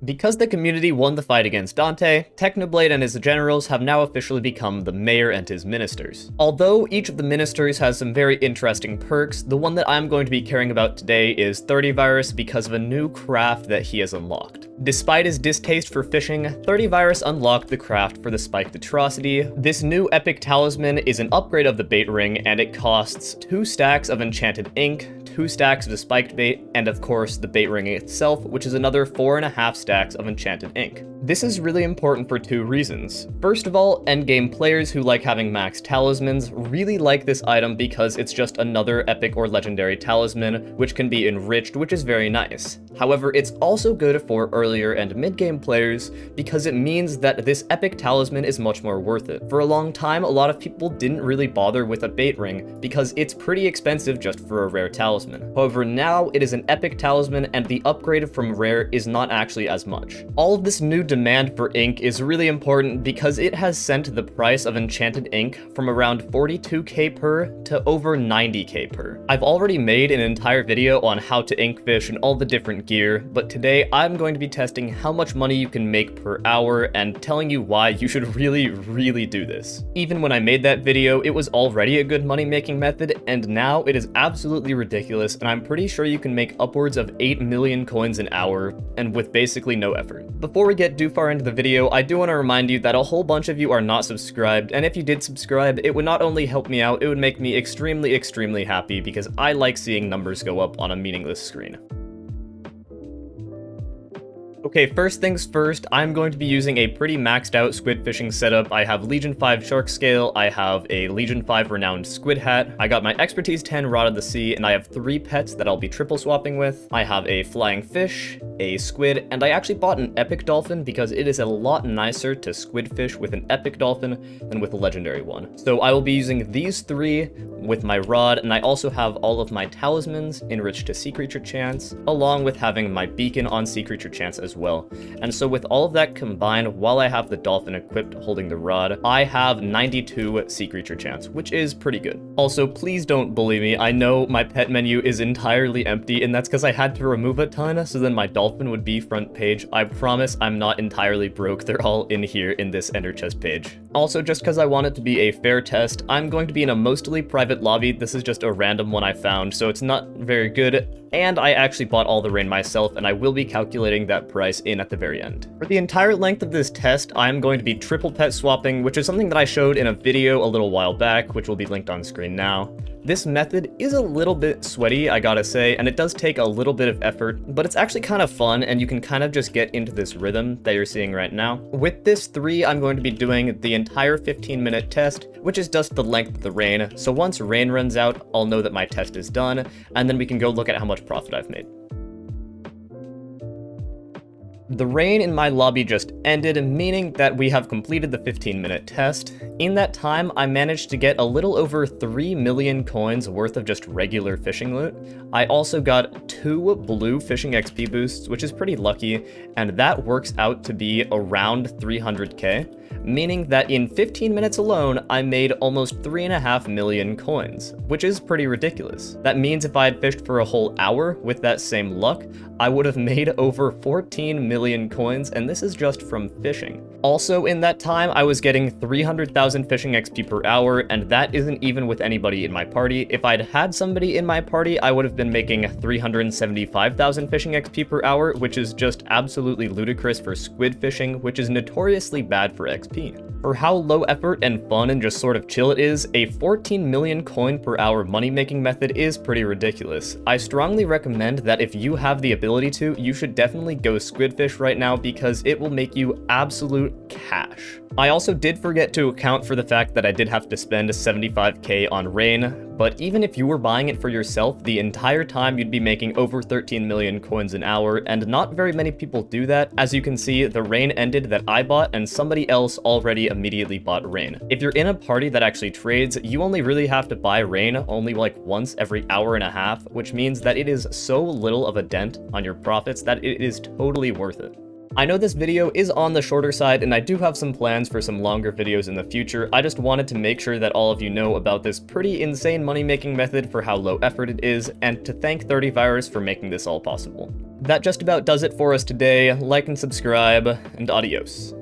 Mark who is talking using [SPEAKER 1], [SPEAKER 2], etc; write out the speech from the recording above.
[SPEAKER 1] Because the community won the fight against Dante, Technoblade and his generals have now officially become the mayor and his ministers. Although each of the ministers has some very interesting perks, the one that I'm going to be caring about today is thirtyvirus because of a new craft that he has unlocked. Despite his distaste for fishing, thirtyvirus unlocked the craft for the Spiked Atrocity. This new epic talisman is an upgrade of the bait ring, and it costs 2 stacks of enchanted ink, 2 stacks of the spiked bait, and of course the bait ring itself, which is another 4.5 stacks of enchanted ink. This is really important for 2 reasons. First of all, endgame players who like having max talismans really like this item because it's just another epic or legendary talisman, which can be enriched, which is very nice. However, it's also good for earlier and mid-game players because it means that this epic talisman is much more worth it. For a long time, a lot of people didn't really bother with a bait ring because it's pretty expensive just for a rare talisman. However, now it is an epic talisman and the upgrade from rare is not actually as much. All of this new demand for ink is really important because it has sent the price of enchanted ink from around 42k per to over 90k per. I've already made an entire video on how to ink fish and all the different gear, but today I'm going to be testing how much money you can make per hour and telling you why you should really do this. Even when I made that video, it was already a good money making method, and now it is absolutely ridiculous, and I'm pretty sure you can make upwards of 8 million coins an hour, and with basically no effort. Before we get too far into the video, I do want to remind you that a whole bunch of you are not subscribed, and if you did subscribe, it would not only help me out, it would make me extremely happy because I like seeing numbers go up on a meaningless screen. Okay, first things first, I'm going to be using a pretty maxed out squid fishing setup. I have Legion 5 shark scale, I have a Legion 5 renowned squid hat, I got my expertise 10 rod of the sea, and I have 3 pets that I'll be triple swapping with. I have a flying fish, a squid, and I actually bought an epic dolphin because it is a lot nicer to squid fish with an epic dolphin than with a legendary one. So I will be using these 3 with my rod, and I also have all of my talismans enriched to sea creature chance, along with having my beacon on sea creature chance as well. And so with all of that combined, while I have the dolphin equipped holding the rod, I have 92 sea creature chance, which is pretty good. Also, please don't bully me. I know my pet menu is entirely empty, and that's because I had to remove a ton, so then my dolphin would be front page. I promise I'm not entirely broke. They're all in here in this ender chest page. Also, just because I want it to be a fair test, I'm going to be in a mostly private lobby. This is just a random one I found, so it's not very good. And I actually bought all the rain myself, and I will be calculating that price in at the very end. For the entire length of this test, I'm going to be triple pet swapping, which is something that I showed in a video a little while back, which will be linked on screen now. This method is a little bit sweaty, I gotta say, and it does take a little bit of effort, but it's actually kind of fun, and you can kind of just get into this rhythm that you're seeing right now. With this 3, I'm going to be doing the entire 15-minute test, which is just the length of the rain. So once rain runs out, I'll know that my test is done, and then we can go look at how much profit I've made. The rain in my lobby just ended, meaning that we have completed the 15-minute test. In that time, I managed to get a little over 3 million coins worth of just regular fishing loot. I also got 2 blue fishing XP boosts, which is pretty lucky, and that works out to be around 300k. Meaning that in 15 minutes alone, I made almost 3.5 million coins, which is pretty ridiculous. That means if I had fished for a whole hour with that same luck, I would have made over 14 million coins, and this is just from fishing. Also, in that time, I was getting 300,000 fishing XP per hour, and that isn't even with anybody in my party. If I'd had somebody in my party, I would have been making 375,000 fishing XP per hour, which is just absolutely ludicrous for squid fishing, which is notoriously bad for XP. For how low effort and fun and just sort of chill it is, a 14 million coin per hour money making method is pretty ridiculous. I strongly recommend that if you have the ability to, you should definitely go squidfish right now because it will make you absolute cash. I also did forget to account for the fact that I did have to spend 75k on rain, but even if you were buying it for yourself, the entire time you'd be making over 13 million coins an hour, and not very many people do that. As you can see, the rain ended that I bought, and somebody else already immediately bought rain. If you're in a party that actually trades, you only really have to buy rain only like once every hour and a half, which means that it is so little of a dent on your profits that it is totally worth it. I know this video is on the shorter side, and I do have some plans for some longer videos in the future. I just wanted to make sure that all of you know about this pretty insane money-making method for how low effort it is, and to thank thirtyvirus for making this all possible. That just about does it for us today. Like and subscribe, and adios.